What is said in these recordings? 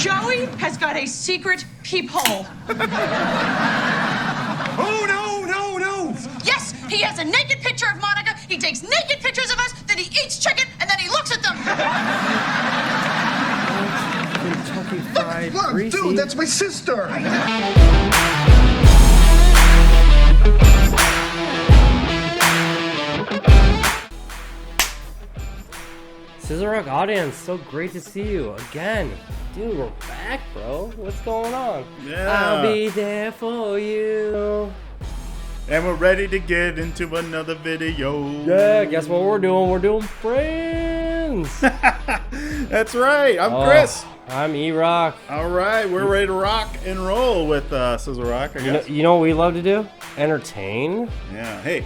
Joey has got a secret peephole. Oh, no, no, no. Yes, he has a naked picture of Monica. He takes naked pictures of us, then he eats chicken, and then he looks at them. Kentucky Fried Look, Greasy. dude, that's my sister. Sizzle Rock audience, so great to see you again. Dude, we're back, bro. What's going on? Yeah. I'll be there for you. And we're ready to get into another video. Yeah, guess what we're doing? We're doing Friends. That's right. I'm Chris. I'm E-Rock. All right, we're ready to rock and roll with Sizzle Rock, I guess. You know what we love to do? Entertain. Yeah. Hey,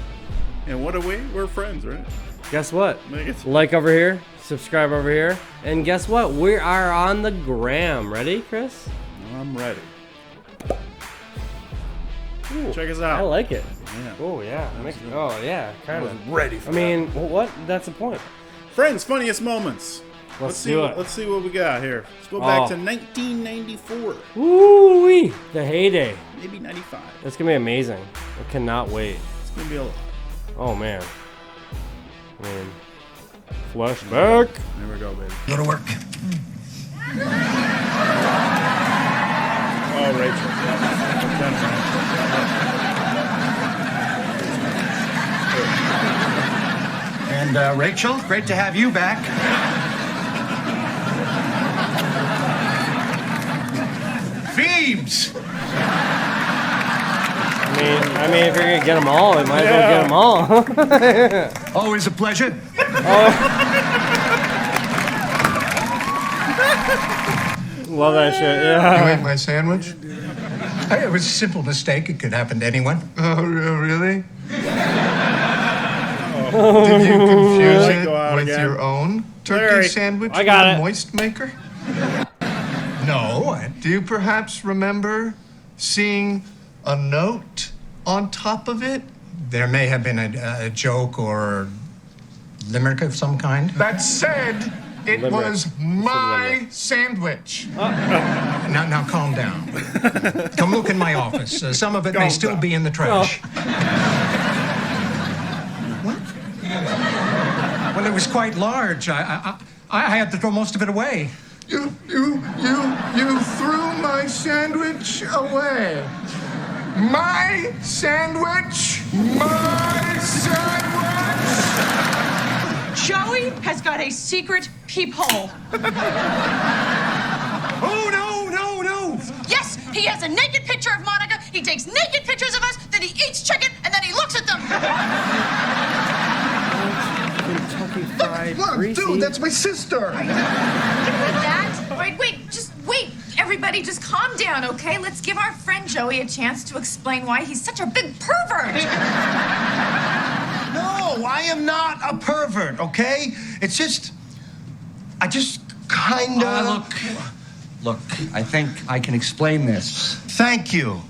and what are we? We're friends, right? Guess what? Make it- Like over here, subscribe over here, and guess what? We are on the gram. Ready, Chris? I'm ready. Ooh, Check us out. I like it. Yeah. Oh yeah. Oh yeah, kind of. Ready for I mean, what? That's the point. Friends, funniest moments. Let's do it. Let's see what we got here. Let's go back to 1994. Woo-wee! The heyday. Maybe 95. It's gonna be amazing. I cannot wait. It's going to be a lot. Oh man. I mean, flashback. There we go, baby. Go to work. Oh, Rachel. And Rachel, great to have you back. Phoebes! I mean, if you're gonna get them all, we might as well get them all. Always a pleasure. Love that shit. You Yeah. ate my sandwich? It was a simple mistake. It could happen to anyone. Oh, really? Did you confuse Might it go out with again. your own turkey Larry, sandwich I got with a it. moist maker? No. Do you perhaps remember seeing a note on top of it? There may have been a joke or limerick of some kind. That said, it Limerick. was It's a my limerick. sandwich. Now calm down. Come look in my office. Some of it may Calm still down. be in the trash. Well, it was quite large. I had to throw most of it away. You threw my sandwich away. My sandwich? My sandwich? Joey has got a secret peephole. Oh, no, no, no. Yes, he has a naked picture of Monica. He takes naked pictures of us, then he eats chicken, and then he looks at them. Kentucky Fried Look, Greasy. dude, that's my sister. That? Wait, just wait. Everybody just calm down, okay? Let's give our friend Joey a chance to explain why he's such a big pervert. No, I am not a pervert, okay? It's just, I just kinda... Look, I think I can explain this. Thank you.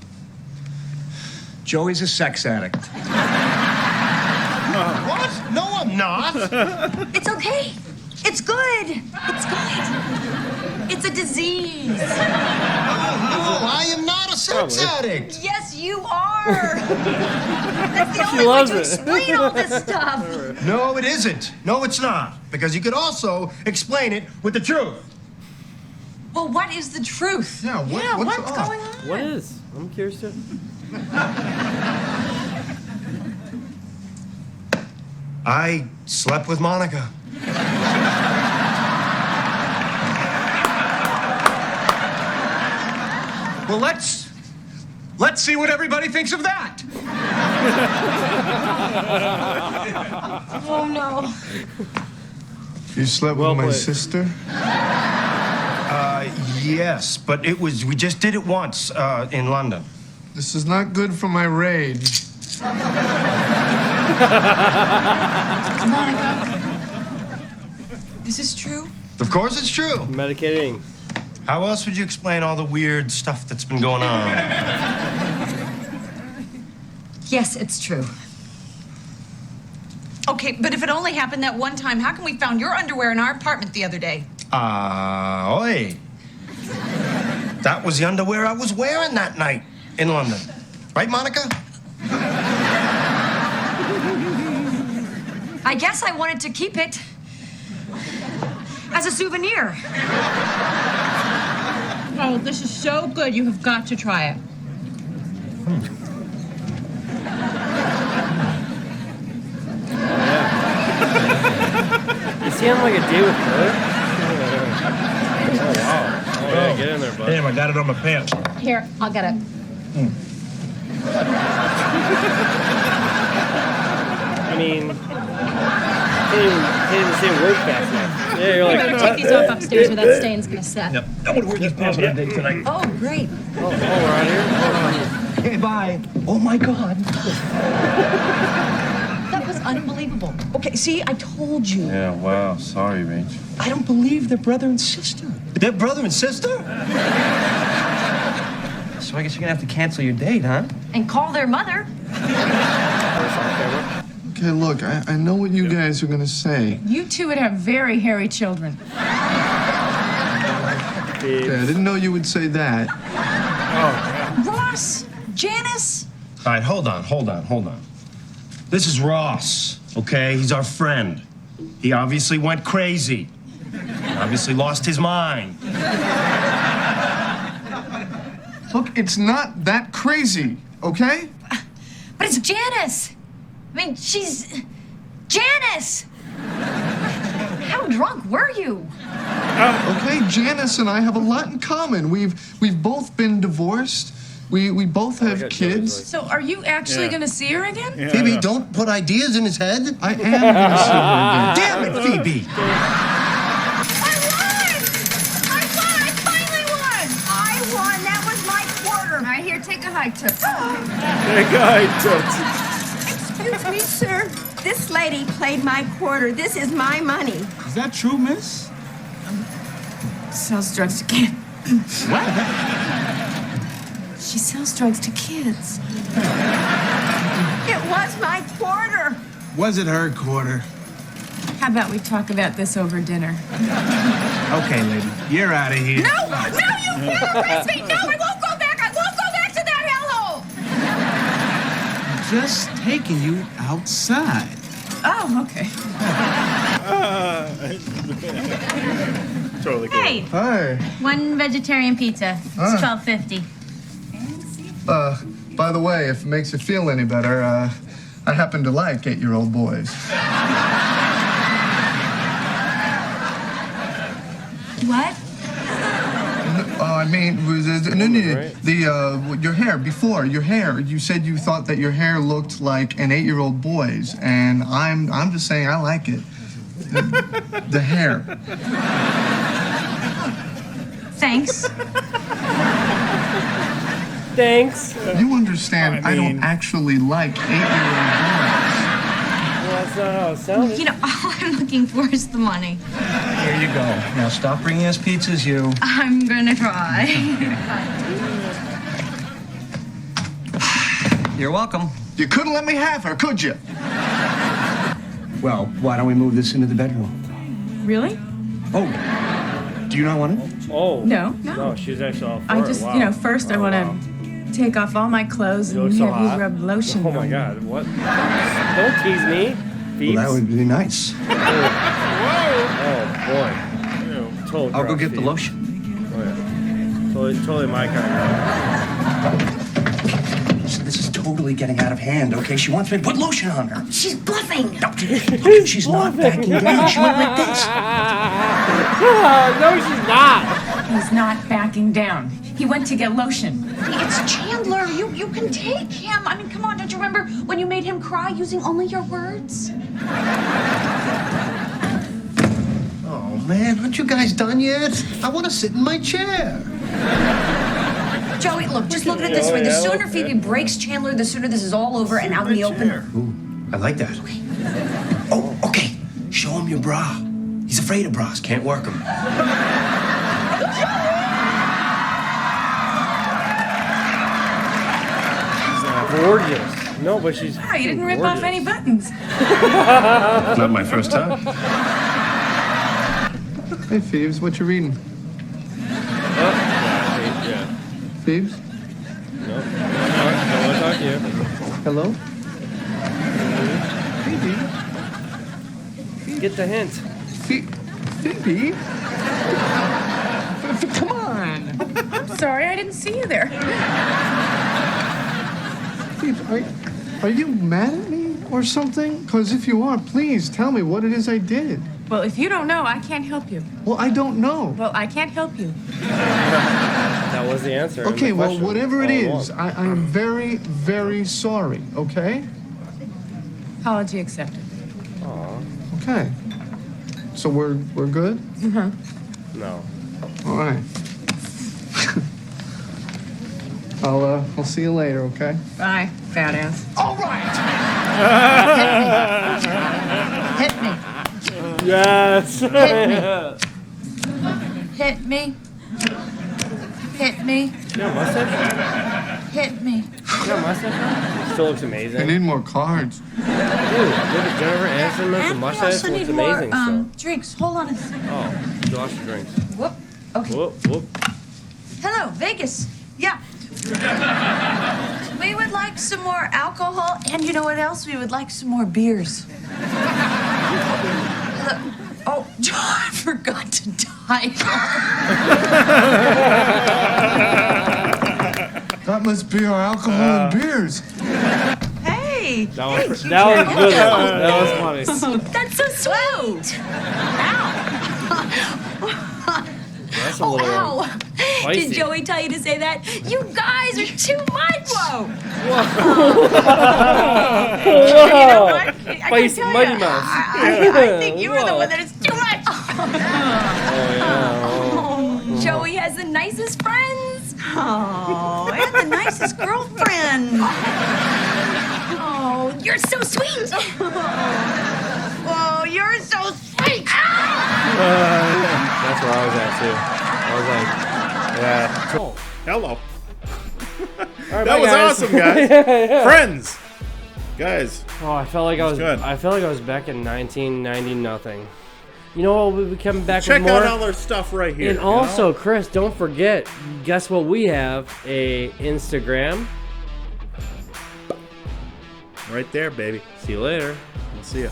Joey's a sex addict. What? No, I'm not. It's okay. It's good. It's good. It's a disease. No, I am not a sex addict. Yes, you are. That's the only way loves to it. explain all this stuff. No, it isn't. No, it's not. Because you could also explain it with the truth. Well, what is the truth? Yeah, What's up? going on? What is? I'm curious too. I slept with Monica. Well, let's see what everybody thinks of that. Oh, no. You slept Well with my played. sister? Yes, but we just did it once in London. This is not good for my rage. Monica, is this true? Of course it's true. Medicating. How else would you explain all the weird stuff that's been going on? Yes, it's true. Okay, but if it only happened that one time, how come we found your underwear in our apartment the other day? Oi. That was the underwear I was wearing that night in London. Right, Monica? I guess I wanted to keep it as a souvenir. Oh, this is so good. You have got to try it. Is he on like a date with her? Oh wow. Oh yeah, get in there, bud. Damn, I got it on my pants. Here, I'll get it. I mean, can't even say word fast enough. Yeah, you're like, Better take these off upstairs where that stain's gonna set. Yep. I want to wear these pants on a date tonight. Oh, great. oh, we're out here? Okay, bye. Oh, my God. That was unbelievable. Okay, see, I told you. Yeah, wow. Sorry, Rach. I don't believe they're brother and sister. They're brother and sister? So I guess you're gonna have to cancel your date, huh? And call their mother. Okay, look, I know what you guys are gonna say. You two would have very hairy children. Okay, I didn't know you would say that. Ross, Janice. All right, hold on. This is Ross, okay? He's our friend. He obviously went crazy. Obviously lost his mind. Look, it's not that crazy, okay? But it's Janice. I mean, she's Janice. How drunk were you? Okay, Janice and I have a lot in common. We've both been divorced. We both have kids. So are you actually going to see her again? Yeah, Phoebe, yeah. don't put ideas in his head. I am gonna see her again. Damn it, Phoebe. I finally won! I won. That was my quarter. All right, here, take a hike, Toots. That guy took Excuse me, sir. This lady played my quarter. This is my money. Is that true, miss? Sells drugs to kids. She sells drugs to kids. It was my quarter. Was it her quarter? How about we talk about this over dinner? Okay, lady. You're out of here. No, you will me! No, I won't go back! I won't go back to that hellhole! Just taking you outside. Oh, okay. Totally cool. Hey, Hi. one vegetarian pizza. It's $12.50. By the way, if it makes you feel any better, I happen to like 8-year-old boys. What? I mean, your hair, before, your hair, you said you thought that your hair looked like an 8-year-old boy's, and I'm just saying I like it. The hair. Thanks. Thanks. You understand, I don't actually like 8-year-old boys. Well, that's not how it sounded. You know, all I'm looking for is the money. Here you go. Now stop bringing us pizzas, you. I'm gonna try. You're welcome. You couldn't let me have her, could you? Well, why don't we move this into the bedroom? Really? Oh, do you not want it? Oh. No. No, she's actually all for I it. just, Wow. First I Oh, want to wow. take off all my clothes You and look so have hot. you rub lotion Oh on my me. God! What? Don't tease me, Phoebes. Well, that would be nice. Oh boy! Total I'll go drop, get the Phoebe. lotion. Oh yeah. Totally my kind of This is totally getting out of hand, okay? She wants me to put lotion on her. She's bluffing. No, she's not backing down. She went like this. No, she's not. He's not backing down. He went to get lotion. It's Chandler. You can take him. I mean, come on. Don't you remember when you made him cry using only your words? Oh, man, aren't you guys done yet? I want to sit in my chair. Joey, look, just look at it this way. The sooner Phoebe breaks Chandler, the sooner this is all over and out in the open. Ooh, I like that. Oh, okay. Show him your bra. He's afraid of bras. Can't work them. Gorgeous. No, but she's. Wow, you didn't rip gorgeous. off any buttons. Not my first time. Hey, Phoebes, what you reading? Yeah. Phoebes? No. Don't want to talk to you. Hello? Phoebe? Get the hint. Phoebe? Come on! I'm sorry, I didn't see you there. Phoebe, are you mad at me or something? Because if you are, please tell me what it is I did. Well, if you don't know, I can't help you. Well, I don't know. Well, I can't help you. That was the answer. Okay, well, whatever it all is, I am very, very sorry, okay? Apology accepted. Aw. Okay. So we're good? Uh-huh. No. All right. I'll see you later, okay? Bye, fat ass. All right! Hit me. Yes. Hit me. Hit me. Yeah, mustache. Hit me. Yeah, mustache. Still looks amazing. I need more cards. Dude, look at Jennifer Aniston with the And we mustache. also Looks need more amazing still. drinks. Hold on a second. Oh, Josh drinks. Whoop. Okay. Whoop, whoop. Hello, Vegas. Yeah. We would like some more alcohol, and you know what else? We would like some more beers. Hello. Oh, I forgot to die. That must be our alcohol and beers. Hey. That was good. That was funny. That's so sweet. That's a Oh, little ow. spicy. Did Joey tell you to say that? You guys are too much. Whoa. You know what? I can Spicy tell Mighty ya, Mouse. I think you were the one that is too much. Oh, Joey has the nicest friends. Oh, and the nicest girlfriend. Oh, you're so sweet. Oh, you're so sweet. That's where I was at too. I was like, yeah. Oh. Hello. All right, That bye, was guys. awesome, guys. Yeah. Friends. Guys. Oh, I felt like I was. Good. I felt like I was back in 1990 nothing. You know what? We'll be coming back Check with more. out all our stuff right here. And also, Chris, don't forget. Guess what? We have a Instagram. Right there, baby. See you later. We'll see you.